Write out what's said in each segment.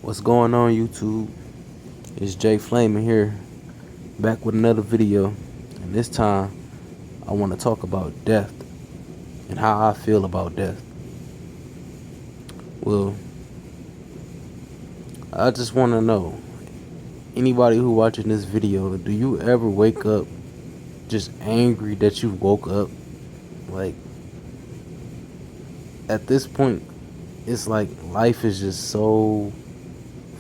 What's going on, YouTube? It's Jay Flamin here, back with another video. And this time, I want to talk about death and how I feel about death. Well, I just want to know, anybody who watching this video, do you ever wake up just angry that you woke up? Like, at this point, it's like life is just so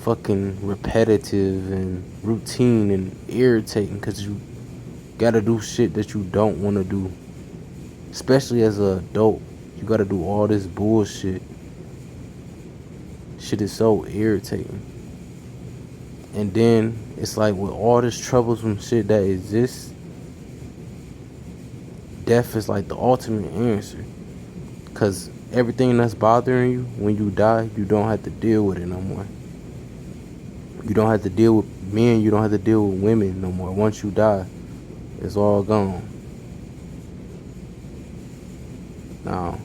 fucking repetitive and routine and irritating because you gotta do shit that you don't want to do. Especially as an adult, you gotta do all this bullshit. Shit is so irritating. And then it's like with all this troublesome shit that exists, death is like the ultimate answer. Cause everything that's bothering you, when you die, you don't have to deal with it no more. You don't have to deal with men, you don't have to deal with women no more. Once you die, it's all gone. Now,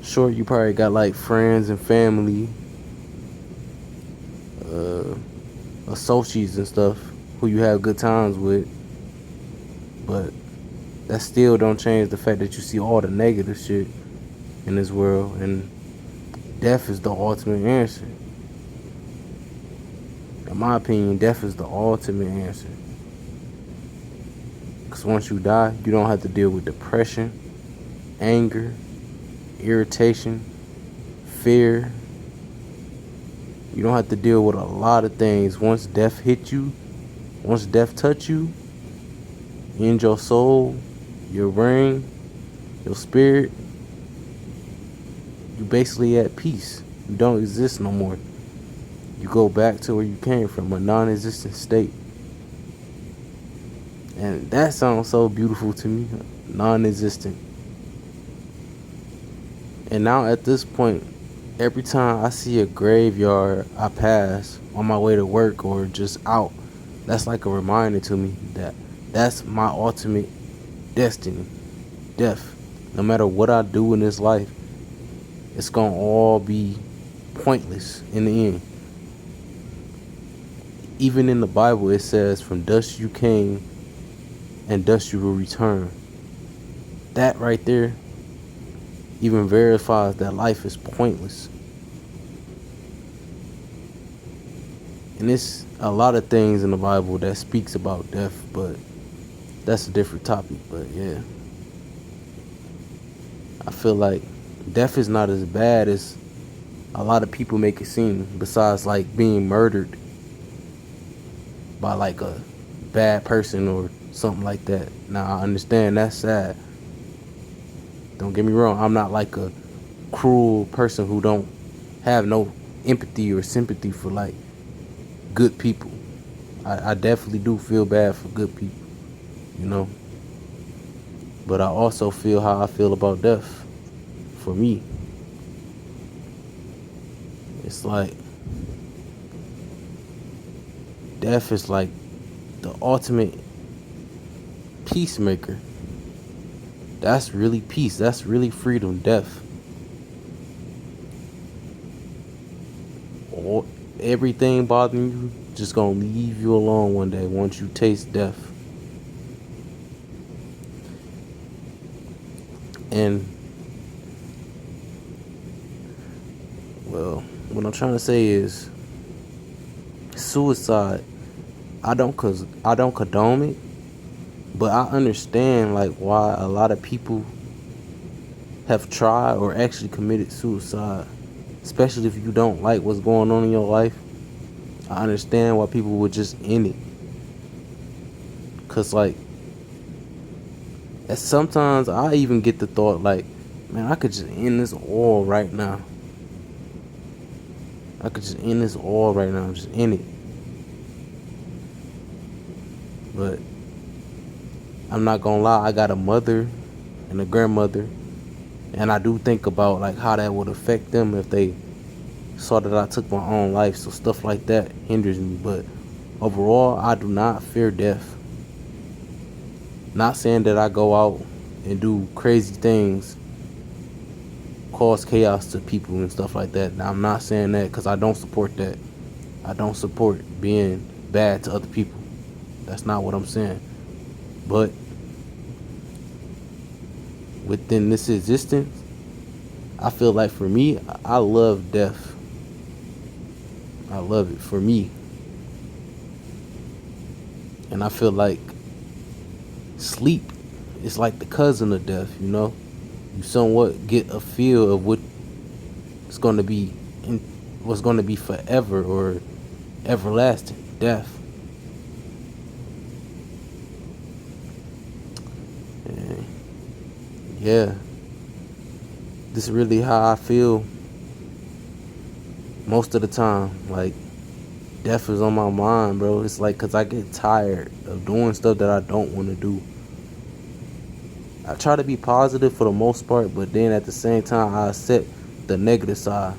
sure, you probably got like friends and family, associates and stuff who you have good times with, but that still don't change the fact that you see all the negative shit in this world, and death is the ultimate answer. In my opinion, death is the ultimate answer. Because once you die, you don't have to deal with depression, anger, irritation, fear. You don't have to deal with a lot of things. Once death hit you, once death touch you, in your soul, your brain, your spirit, you basically at peace. You don't exist no more. You go back to where you came from, a non-existent state. And that sounds so beautiful to me, non-existent. And now at this point, every time I see a graveyard I pass on my way to work or just out, that's like a reminder to me that that's my ultimate destiny, death. No matter what I do in this life, it's gonna all be pointless in the end. Even in the Bible, it says, from dust you came and dust you will return. That right there even verifies that life is pointless. And it's a lot of things in the Bible that speaks about death, but that's a different topic. But yeah, I feel like death is not as bad as a lot of people make it seem, besides like being murdered by like a bad person or something like that. Now, I understand that's sad. Don't get me wrong, I'm not like a cruel person who don't have no empathy or sympathy for like good people. I definitely do feel bad for good people, you know. But I also feel how I feel about death. For me, it's like death is like the ultimate peacemaker. That's really peace. That's really freedom. Death. Or everything bothering you just gonna leave you alone one day once you taste death. And well, what I'm trying to say is suicide. I don't condone it, but I understand like why a lot of people have tried or actually committed suicide. Especially if you don't like what's going on in your life. I understand why people would just end it. Cause like, sometimes I even get the thought like, man, I could just end this all right now. I could just end this all right now. Just end it. But I'm not gonna lie, I got a mother and a grandmother, and I do think about like how that would affect them if they saw that I took my own life. So stuff like that hinders me. But overall, I do not fear death. Not saying that I go out and do crazy things, cause chaos to people and stuff like that. Now, I'm not saying that because I don't support that. I don't support being bad to other people. That's not what I'm saying. But within this existence, I feel like for me, I love death. I love it for me. And I feel like sleep is like the cousin of death, you know? You somewhat get a feel of what's going to be in, what's going to be forever or everlasting, death. And yeah, this is really how I feel most of the time. Like, death is on my mind, bro. It's like, cause I get tired of doing stuff that I don't want to do. I try to be positive for the most part, but then at the same time, I accept the negative side.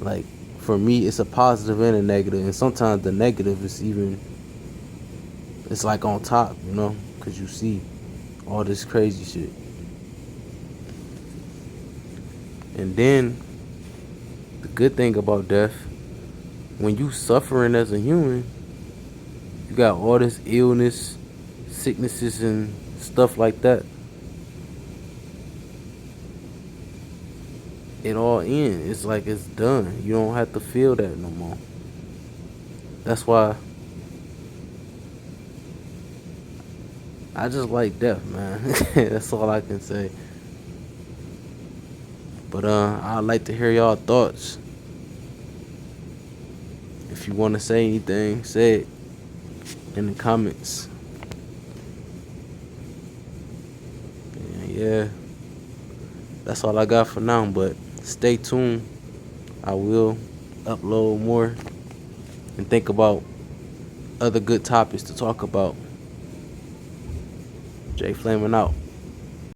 Like, for me, it's a positive and a negative, and sometimes the negative is even, it's like on top, you know, cause you see all this crazy shit. And then the good thing about death, when you suffering as a human, you got all this illness, sicknesses, and stuff like that. It all ends. It's like it's done. You don't have to feel that no more. That's why I just like death, man. That's all I can say. But I'd like to hear y'all thoughts. If you want to say anything, say it in the comments. And yeah, that's all I got for now. But stay tuned. I will upload more and think about other good topics to talk about. Jay Flamin' out.